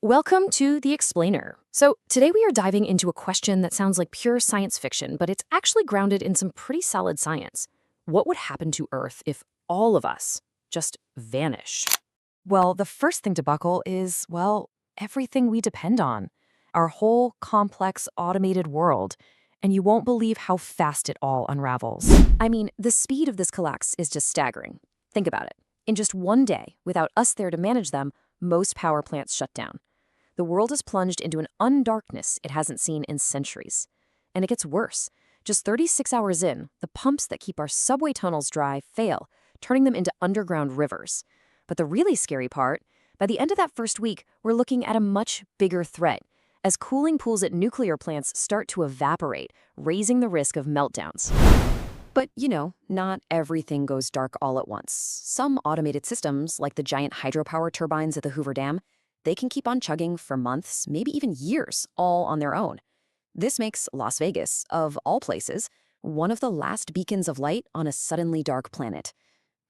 Welcome to The Explainer. So, today we are diving into a question that sounds like pure science fiction, but it's actually grounded in some pretty solid science. What would happen to Earth if all of us just vanished? Well, the first thing to buckle is, everything we depend on. Our whole complex automated world. And you won't believe how fast it all unravels. I mean, the speed of this collapse is just staggering. Think about it. In just one day, without us there to manage them, most power plants shut down. The world is plunged into an undarkness it hasn't seen in centuries. And it gets worse. Just 36 hours in, the pumps that keep our subway tunnels dry fail, turning them into underground rivers. But the really scary part, by the end of that first week, we're looking at a much bigger threat, as cooling pools at nuclear plants start to evaporate, raising the risk of meltdowns. But, not everything goes dark all at once. Some automated systems, like the giant hydropower turbines at the Hoover Dam, they can keep on chugging for months, maybe even years, all on their own. This makes Las Vegas, of all places, one of the last beacons of light on a suddenly dark planet.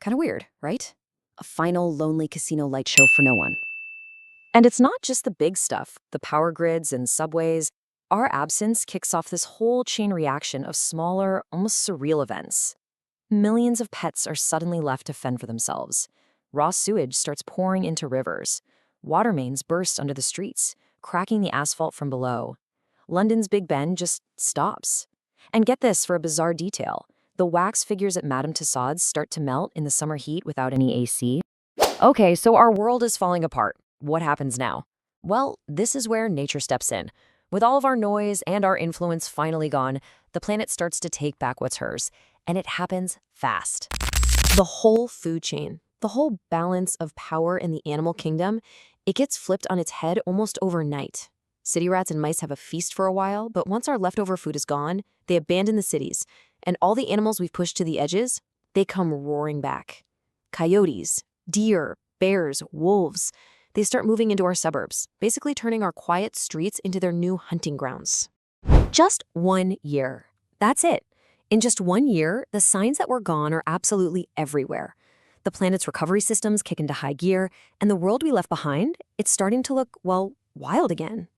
Kind of weird, right? A final lonely casino light show for no one. And it's not just the big stuff, the power grids and subways. Our absence kicks off this whole chain reaction of smaller, almost surreal events. Millions of pets are suddenly left to fend for themselves. Raw sewage starts pouring into rivers. Water mains burst under the streets, cracking the asphalt from below. London's Big Ben just stops. And get this for a bizarre detail. The wax figures at Madame Tussauds start to melt in the summer heat without any AC. Okay, so our world is falling apart. What happens now? Well, this is where nature steps in. With all of our noise and our influence finally gone, the planet starts to take back what's hers. And it happens fast. The whole food chain, the whole balance of power in the animal kingdom, it gets flipped on its head almost overnight. City rats and mice have a feast for a while, but once our leftover food is gone, they abandon the cities. And all the animals we've pushed to the edges, they come roaring back. Coyotes, deer, bears, wolves, they start moving into our suburbs, basically turning our quiet streets into their new hunting grounds. Just 1 year. That's it. In just 1 year, the signs that we're gone are absolutely everywhere. The planet's recovery systems kick into high gear, and the world we left behind, it's starting to look, wild again.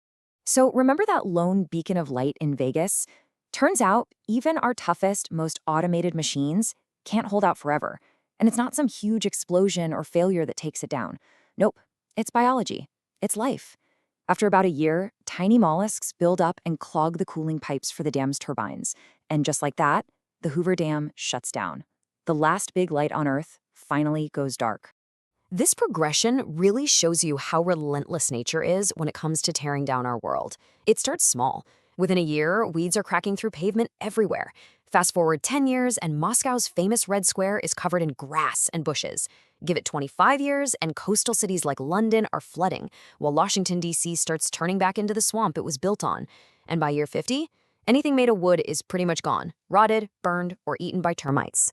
So remember that lone beacon of light in Vegas? Turns out, even our toughest, most automated machines can't hold out forever. And it's not some huge explosion or failure that takes it down. Nope, it's biology. It's life. After about a year, tiny mollusks build up and clog the cooling pipes for the dam's turbines. And just like that, the Hoover Dam shuts down. The last big light on Earth finally goes dark. This progression really shows you how relentless nature is when it comes to tearing down our world. It starts small. Within a year, weeds are cracking through pavement everywhere. Fast forward 10 years, and Moscow's famous Red Square is covered in grass and bushes. Give it 25 years, and coastal cities like London are flooding, while Washington, D.C. starts turning back into the swamp it was built on. And by year 50, anything made of wood is pretty much gone, rotted, burned, or eaten by termites.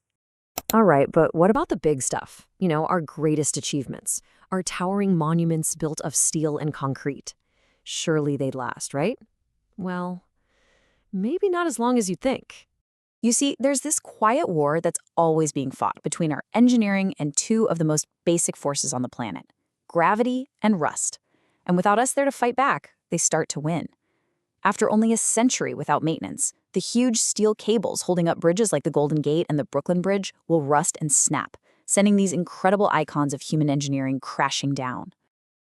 All right, but what about the big stuff? Our greatest achievements, our towering monuments built of steel and concrete. Surely they'd last, right? Well, maybe not as long as you think. You see, there's this quiet war that's always being fought between our engineering and two of the most basic forces on the planet, gravity and rust. And without us there to fight back, they start to win. After only a century without maintenance, the huge steel cables holding up bridges like the Golden Gate and the Brooklyn Bridge will rust and snap, sending these incredible icons of human engineering crashing down.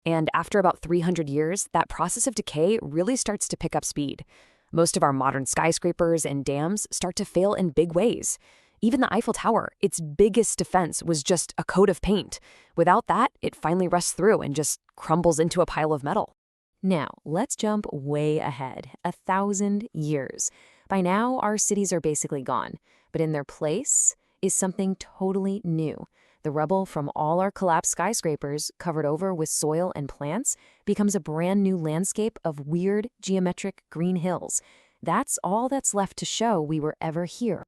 And after about 300 years, that process of decay really starts to pick up speed. Most of our modern skyscrapers and dams start to fail in big ways. Even the Eiffel Tower, its biggest defense was just a coat of paint. Without that, it finally rusts through and just crumbles into a pile of metal. Now, let's jump way ahead, 1,000 years. By now, our cities are basically gone, but in their place is something totally new. The rubble from all our collapsed skyscrapers, covered over with soil and plants, becomes a brand new landscape of weird, geometric green hills. That's all that's left to show we were ever here.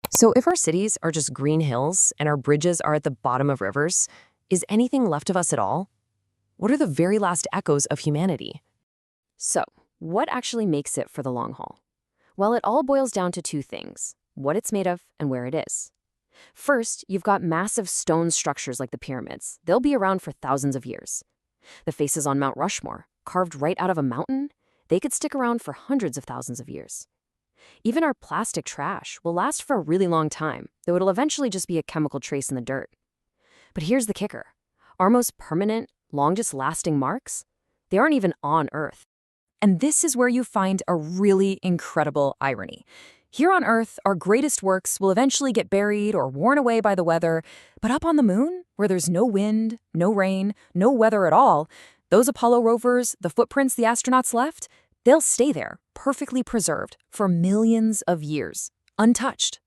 So if our cities are just green hills and our bridges are at the bottom of rivers, is anything left of us at all? What are the very last echoes of humanity? So, what actually makes it for the long haul? Well, it all boils down to two things: what it's made of and where it is. First, you've got massive stone structures like the pyramids. They'll be around for thousands of years. The faces on Mount Rushmore, carved right out of a mountain, they could stick around for hundreds of thousands of years. Even our plastic trash will last for a really long time, though it'll eventually just be a chemical trace in the dirt. But here's the kicker. Our most permanent, longest-lasting marks, they aren't even on Earth. And this is where you find a really incredible irony. Here on Earth, our greatest works will eventually get buried or worn away by the weather, but up on the moon, where there's no wind, no rain, no weather at all, those Apollo rovers, the footprints the astronauts left, they'll stay there, perfectly preserved, for millions of years, untouched.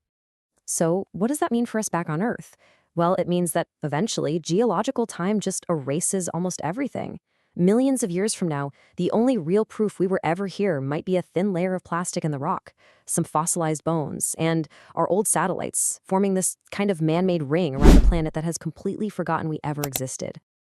So what does that mean for us back on Earth? Well, it means that eventually geological time just erases almost everything. Millions of years from now, the only real proof we were ever here might be a thin layer of plastic in the rock, some fossilized bones, and our old satellites, forming this kind of man-made ring around the planet that has completely forgotten we ever existed.